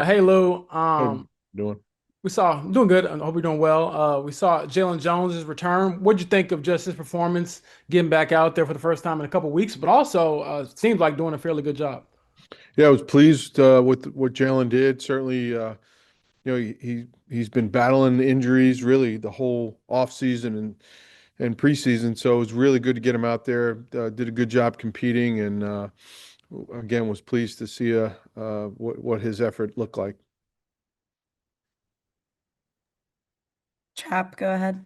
Hey Lou, How you doing? we saw doing good. I hope you're doing well. We saw Jalen Jones' return. What'd you think of just his performance, getting back out there for the first time in a couple weeks, but also seems like doing a fairly good job. Yeah, I was pleased with what Jalen did. Certainly, he's been battling injuries really the whole offseason and preseason. So it was really good to get him out there. Did a good job competing, and again was pleased to see what his effort looked like. Chap, go ahead.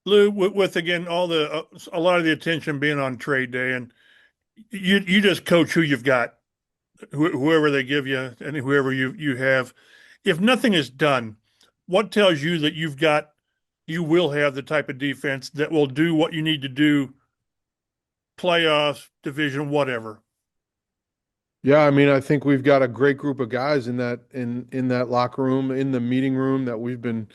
Lou, with again all the a lot of the attention being on trade day, and you just coach who you've got, whoever they give you, and whoever you have. If nothing is done, what tells you that you will have the type of defense that will do what you need to do, playoffs, division, whatever. Yeah, I mean, I think we've got a great group of guys in that locker room, in the meeting room that we've been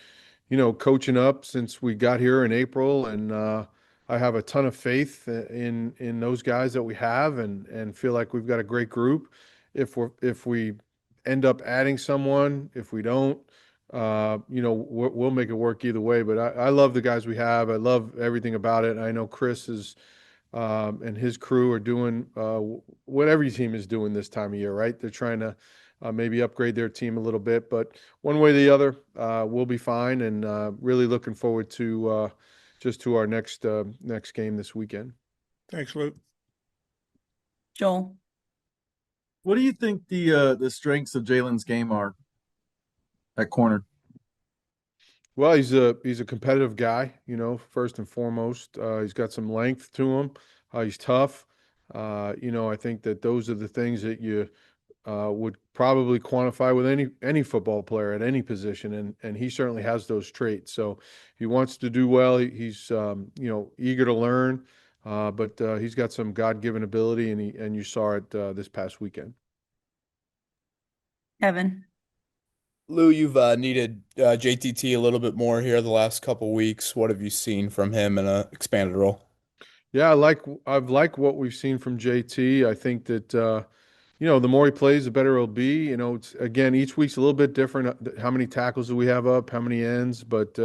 coaching up since we got here in April, and I have a ton of faith in those guys that we have, and feel like we've got a great group. If we end up adding someone, if we don't, we'll make it work either way. But I love the guys we have. I love everything about it. I know Chris is and his crew are doing what every team is doing this time of year, right? They're trying to maybe upgrade their team a little bit, but one way or the other, we'll be fine. And really looking forward to just to our next game this weekend. Thanks, Lou. Joel. What do you think the strengths of Jalen's game are at corner? Well, he's a competitive guy, first and foremost. He's got some length to him. He's tough. I think that those are the things that you would probably quantify with any football player at any position, and he certainly has those traits. So he wants to do well. He's eager to learn, but he's got some God-given ability, and you saw it this past weekend. Kevin. Lou, you've needed JTT a little bit more here the last couple weeks. What have you seen from him in a expanded role? Yeah, I've liked what we've seen from JT. I think that the more he plays, the better it'll be. It's again each week's a little bit different. How many tackles do we have up? How many ends? But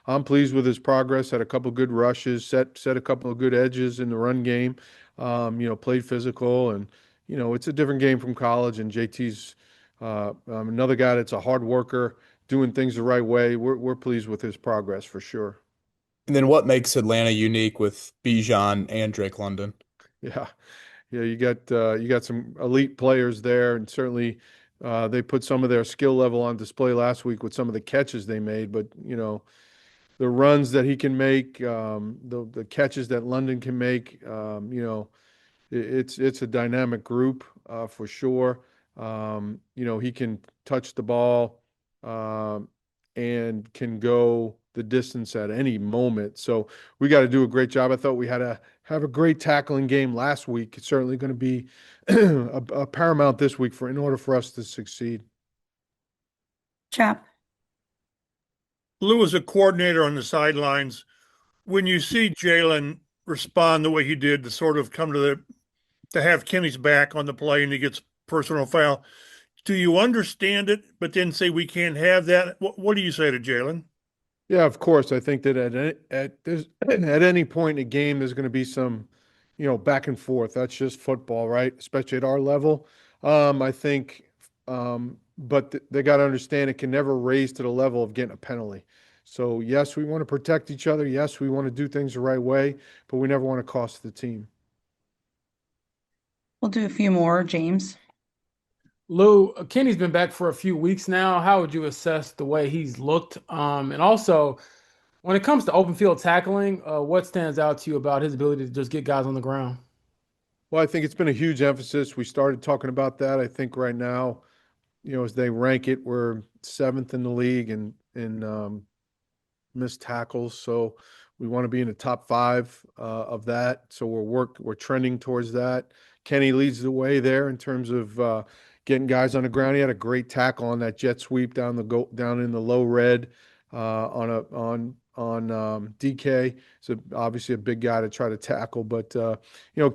I'm pleased with his progress. Had a couple good rushes, set a couple of good edges in the run game. Played physical, and it's a different game from college. And JT's another guy that's a hard worker, doing things the right way. We're pleased with his progress for sure. And then what makes Atlanta unique with Bijan and Drake London? Yeah. Yeah, you got some elite players there, and certainly they put some of their skill level on display last week with some of the catches they made. But the runs that he can make, the catches that London can make, it's a dynamic group for sure. He can touch the ball um, and can go the distance at any moment. So we got to do a great job. I thought we had to have a great tackling game last week. It's certainly going to be a paramount this week in order for us to succeed. Chap. Lou is a coordinator on the sidelines. When you see Jalen respond the way he did to sort of come to have Kenny's back on the play and he gets personal foul. Do you understand it, but then say we can't have that? What do you say to Jalen? Yeah, of course. I think that at any point in a game, there's going to be some, back and forth. That's just football, right? Especially at our level. I think, but they got to understand it can never raise to the level of getting a penalty. So yes, we want to protect each other. Yes, we want to do things the right way, but we never want to cost the team. We'll do a few more. James. Lou, Kenny's been back for a few weeks now. How would you assess the way he's looked? And also, when it comes to open field tackling, what stands out to you about his ability to just get guys on the ground? Well, I think it's been a huge emphasis. We started talking about that. I think right now, as they rank it, we're seventh in the league in missed tackles. So we want to be in the top five of that. So we're trending towards that. Kenny leads the way there in terms of getting guys on the ground. He had a great tackle on that jet sweep down in the low red. on DK. So obviously a big guy to try to tackle, but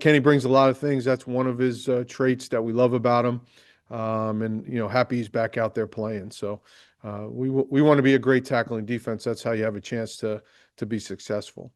Kenny brings a lot of things. That's one of his traits that we love about him. And happy he's back out there playing. So we want to be a great tackling defense. That's how you have a chance to be successful.